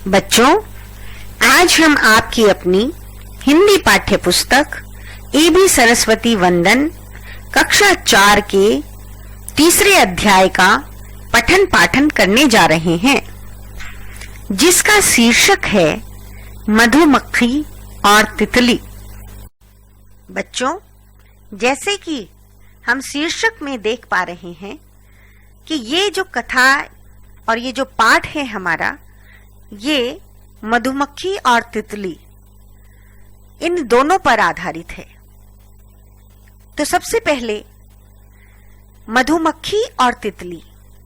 बच्चों, आज हम आपकी अपनी हिंदी पाठ्य पुस्तक एबी सरस्वती वंदन कक्षा 4 के तीसरे अध्याय का पठन पाठन करने जा रहे हैं, जिसका शीर्षक है मधुमक्खी और तितली। बच्चों, जैसे कि हम शीर्षक में देख पा रहे हैं कि ये जो कथा और ये जो पाठ है हमारा, ये मधुमक्खी और तितली इन दोनों पर आधारित है। तो सबसे पहले मधुमक्खी और तितली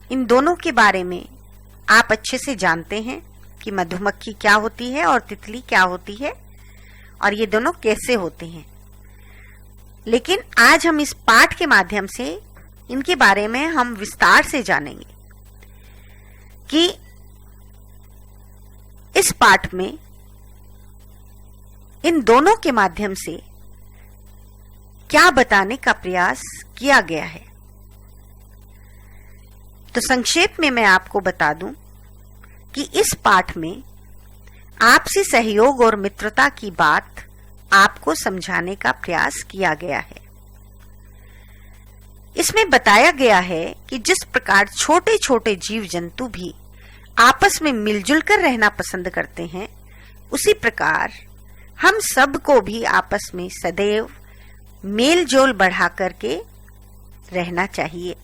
इन दोनों के बारे में आप अच्छे से जानते हैं कि मधुमक्खी क्या होती है और तितली क्या होती है और ये दोनों कैसे होते हैं। लेकिन आज हम इस पाठ के माध्यम से इनके बारे में हम विस्तार से जानेंगे कि इस पाठ में इन दोनों के माध्यम से क्या बताने का प्रयास किया गया है। तो संक्षेप में मैं आपको बता दूं कि इस पाठ में आपसी सहयोग और मित्रता की बात आपको समझाने का प्रयास किया गया है। इसमें बताया गया है कि जिस प्रकार छोटे छोटे जीव जंतु भी आपस में मिलजुल कर रहना पसंद करते हैं, उसी प्रकार हम सबको भी आपस में सदैव मेल जोल बढ़ा करके रहना चाहिए।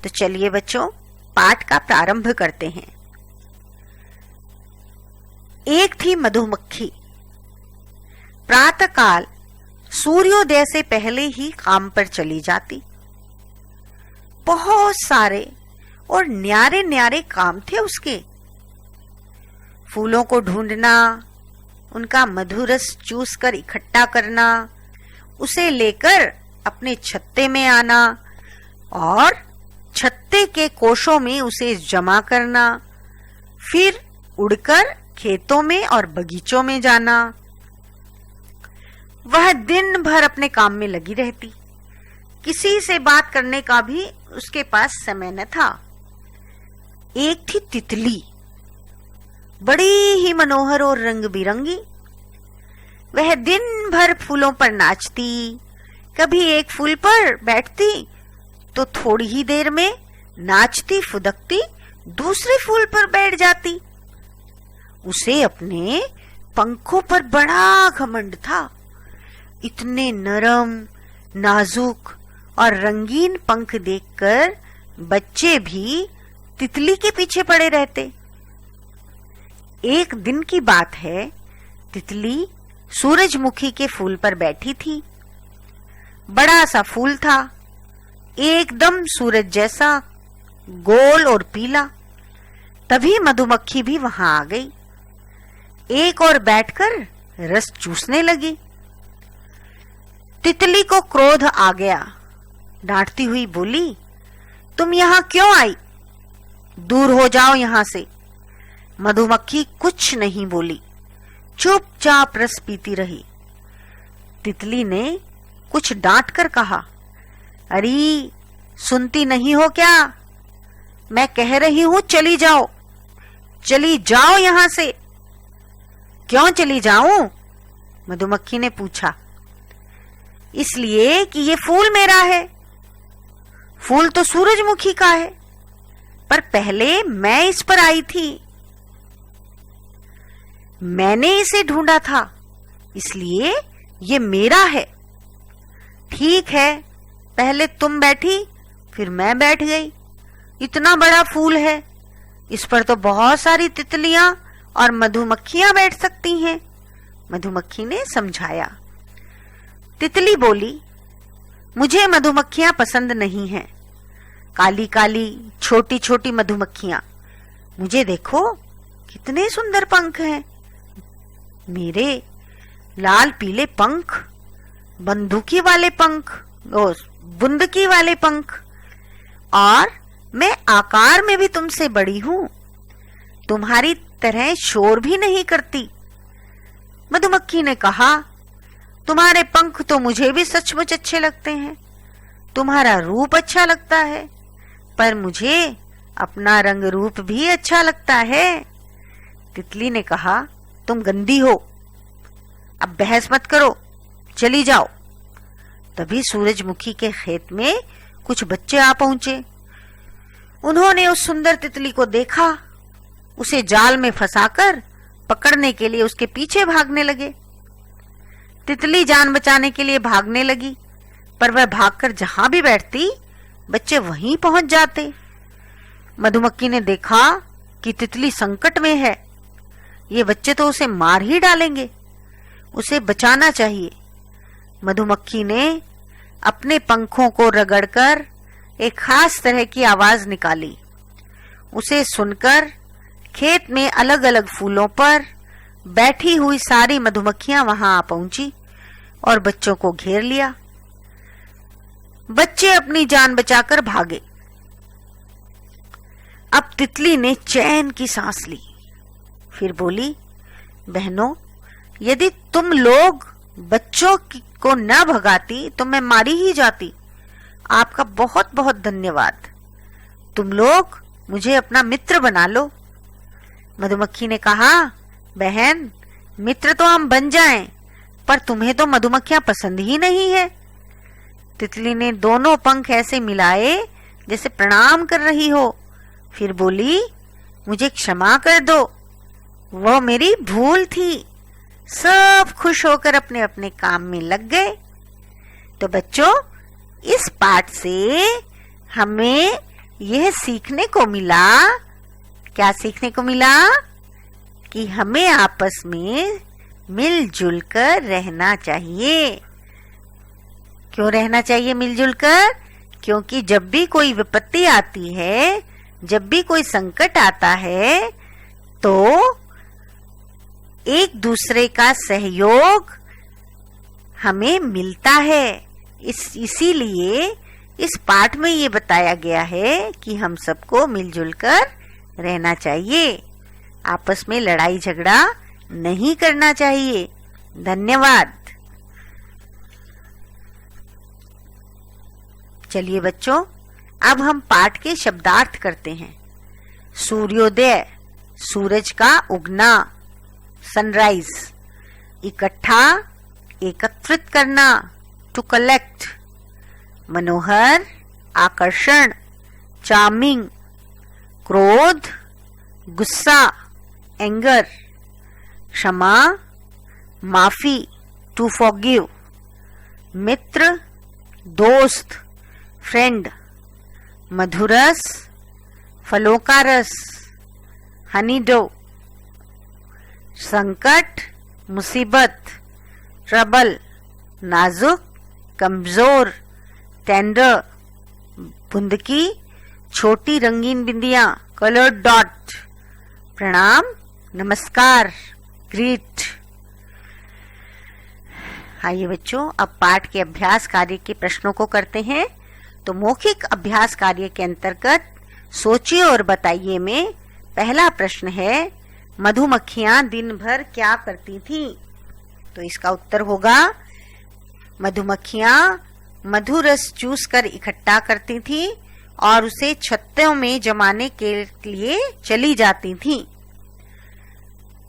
तो चलिए बच्चों, पाठ का प्रारंभ करते हैं। एक थी मधुमक्खी, प्रातःकाल सूर्योदय से पहले ही काम पर चली जाती। बहुत सारे और न्यारे न्यारे काम थे उसके। फूलों को ढूंढना, उनका मधुरस चूस कर इकट्ठा करना, उसे लेकर अपने छत्ते में आना और छत्ते के कोशों में उसे जमा करना, फिर उड़कर खेतों में और बगीचों में जाना। वह दिन भर अपने काम में लगी रहती। किसी से बात करने का भी उसके पास समय न था। एक थी तितली, बड़ी ही मनोहर और रंग बिरंगी। वह दिन भर फूलों पर नाचती, कभी एक फूल पर बैठती तो थोड़ी ही देर में नाचती फुदकती दूसरे फूल पर बैठ जाती। उसे अपने पंखों पर बड़ा घमंड था। इतने नरम, नाजुक और रंगीन पंख देखकर बच्चे भी तितली के पीछे पड़े रहते। एक दिन की बात है, तितली सूरजमुखी के फूल पर बैठी थी। बड़ा सा फूल था, एकदम सूरज जैसा, गोल और पीला। तभी मधुमक्खी भी वहां आ गई। एक और बैठकर रस चूसने लगी। तितली को क्रोध आ गया। डांटती हुई बोली, तुम यहां क्यों आई? दूर हो जाओ यहां से। मधुमक्खी कुछ नहीं बोली, चुपचाप रस पीती रही। तितली ने कुछ डांट कर कहा, अरे सुनती नहीं हो क्या? मैं कह रही हूं चली जाओ, चली जाओ यहां से। क्यों चली जाऊं? मधुमक्खी ने पूछा। इसलिए कि ये फूल मेरा है। फूल तो सूरजमुखी का है, पर पहले मैं इस पर आई थी। मैंने इसे ढूंढा था, इसलिए ये मेरा है। ठीक है, पहले तुम बैठी, फिर मैं बैठ गई। इतना बड़ा फूल है, इस पर तो बहुत सारी तितलियां और मधुमक्खियां बैठ सकती हैं। मधुमक्खी ने समझाया। तितली बोली, मुझे मधुमक्खियां पसंद नहीं हैं। काली काली छोटी छोटी मधुमक्खियां। मुझे देखो कितने सुंदर पंख हैं। मेरे लाल पीले पंख, बंदूकी वाले पंख, बुंदकी वाले पंख, और मैं आकार में भी तुमसे बड़ी हूं। तुम्हारी तरह शोर भी नहीं करती। मधुमक्खी ने कहा, तुम्हारे पंख तो मुझे भी सचमुच अच्छे लगते हैं, तुम्हारा रूप अच्छा लगता है, पर मुझे अपना रंग रूप भी अच्छा लगता है। तितली ने कहा, तुम गंदी हो, अब बहस मत करो, चली जाओ। तभी सूरजमुखी के खेत में कुछ बच्चे आ पहुंचे। उन्होंने उस सुंदर तितली को देखा, उसे जाल में फंसाकर पकड़ने के लिए उसके पीछे भागने लगे। तितली जान बचाने के लिए भागने लगी, पर वह भागकर जहां भी बैठती बच्चे वहीं पहुंच जाते। मधुमक्खी ने देखा कि तितली संकट में है, ये बच्चे तो उसे मार ही डालेंगे, उसे बचाना चाहिए। मधुमक्खी ने अपने पंखों को रगड़कर एक खास तरह की आवाज निकाली। उसे सुनकर खेत में अलग अलग फूलों पर बैठी हुई सारी मधुमक्खियां वहां आ पहुंची और बच्चों को घेर लिया। बच्चे अपनी जान बचाकर भागे। अब तितली ने चैन की सांस ली, फिर बोली, बहनों, यदि तुम लोग बच्चों को न भगाती तो मैं मारी ही जाती। आपका बहुत बहुत धन्यवाद। तुम लोग मुझे अपना मित्र बना लो। मधुमक्खी ने कहा, बहन, मित्र तो हम बन जाएं, पर तुम्हें तो मधुमक्खियां पसंद ही नहीं है। तितली ने दोनों पंख ऐसे मिलाए जैसे प्रणाम कर रही हो, फिर बोली, मुझे क्षमा कर दो, वो मेरी भूल थी। सब खुश होकर अपने अपने काम में लग गए। तो बच्चों, इस पाठ से हमें यह सीखने को मिला, क्या सीखने को मिला? कि हमें आपस में मिलजुल कर रहना चाहिए। क्यों रहना चाहिए मिलजुल कर? क्योंकि जब भी कोई विपत्ति आती है, जब भी कोई संकट आता है, तो एक दूसरे का सहयोग हमें मिलता है। इसीलिए इस पाठ में ये बताया गया है कि हम सबको मिलजुल कर रहना चाहिए, आपस में लड़ाई झगड़ा नहीं करना चाहिए। धन्यवाद। चलिए बच्चों, अब हम पाठ के शब्दार्थ करते हैं। सूर्योदय, सूरज का उगना, सनराइज। इकट्ठा, एकत्रित करना, टू कलेक्ट। मनोहर, आकर्षण, चार्मिंग। क्रोध, गुस्सा, एंगर। क्षमा, माफी, टू फॉरगिव। मित्र, दोस्त, फ्रेंड। मधुरस, फलों का रस, हनी डो। संकट, मुसीबत, ट्रबल। नाजुक, कमजोर, टेंडर। बुंदकी, छोटी रंगीन बिंदियां, कलर्ड डॉट। प्रणाम, नमस्कार, ग्रीट। आइए बच्चों, अब पाठ के अभ्यास कार्य के प्रश्नों को करते हैं। तो मौखिक अभ्यास कार्य के अंतर्गत सोचिए और बताइए में पहला प्रश्न है, मधुमक्खियां दिन भर क्या करती थीं? तो इसका उत्तर होगा, मधुमक्खियां मधुरस चूस कर इकट्ठा करती थीं और उसे छत्तों में जमाने के लिए चली जाती थीं।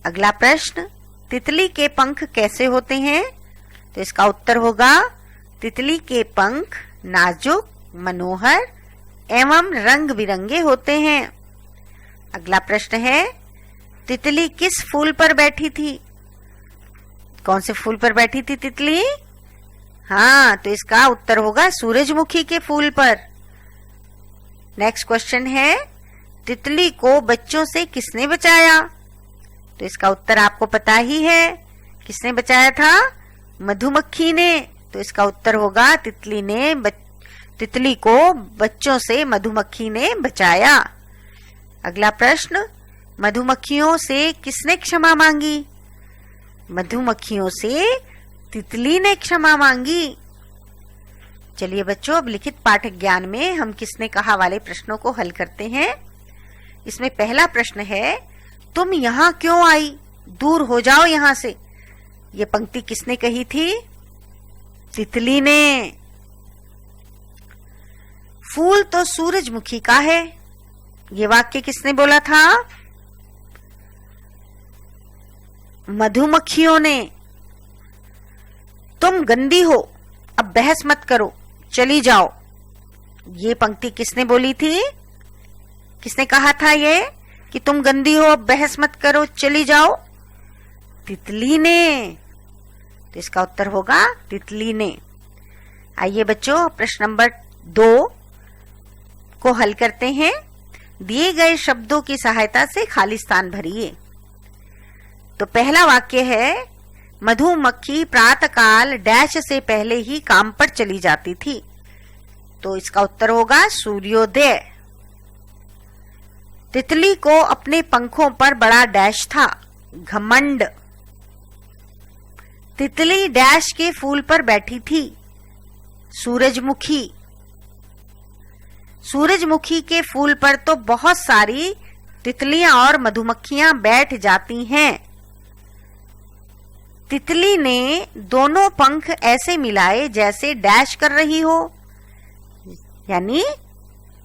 अगला प्रश्न, तितली के पंख कैसे होते हैं? तो इसका उत्तर होगा, तितली के पंख नाजुक, मनोहर एवं रंग बिरंगे होते हैं। अगला प्रश्न है, तितली किस फूल पर बैठी थी? कौन से फूल पर बैठी थी तितली? हाँ, तो इसका उत्तर होगा सूरजमुखी के फूल पर। नेक्स्ट क्वेश्चन है, तितली को बच्चों से किसने बचाया? तो इसका उत्तर आपको पता ही है, किसने बचाया था? मधुमक्खी ने। तो इसका उत्तर होगा, तितली को बच्चों से मधुमक्खी ने बचाया। अगला प्रश्न, मधुमक्खियों से किसने क्षमा मांगी? मधुमक्खियों से तितली ने क्षमा मांगी। चलिए बच्चों, अब लिखित पाठक ज्ञान में हम किसने कहा वाले प्रश्नों को हल करते हैं। इसमें पहला प्रश्न है, तुम यहाँ क्यों आई? दूर हो जाओ यहाँ से। ये पंक्ति किसने कही थी? तितली ने। फूल तो सूरजमुखी का है, ये वाक्य किसने बोला था? मधुमक्खियों ने, तुम गंदी हो, अब बहस मत करो, चली जाओ। ये पंक्ति किसने बोली थी? किसने कहा था ये कि तुम गंदी हो, अब बहस मत करो, चली जाओ? तितली ने। तो इसका उत्तर होगा तितली ने। आइए बच्चों, प्रश्न नंबर 2 को हल करते हैं। दिए गए शब्दों की सहायता से खाली स्थान भरिए। तो पहला वाक्य है, मधुमक्खी प्रातःकाल डैश से पहले ही काम पर चली जाती थी। तो इसका उत्तर होगा सूर्योदय। तितली को अपने पंखों पर बड़ा डैश था, घमंड। तितली डैश के फूल पर बैठी थी, सूरजमुखी। सूरजमुखी के फूल पर तो बहुत सारी तितलियां और मधुमक्खियां बैठ जाती हैं। तितली ने दोनों पंख ऐसे मिलाए जैसे डैश कर रही हो, यानी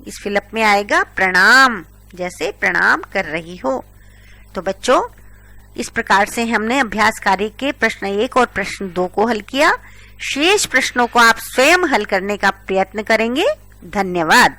इस फिलप में आएगा प्रणाम, जैसे प्रणाम कर रही हो। तो बच्चों, इस प्रकार से हमने अभ्यास कार्य के प्रश्न 1 और प्रश्न 2 को हल किया। शेष प्रश्नों को आप स्वयं हल करने का प्रयत्न करेंगे। धन्यवाद।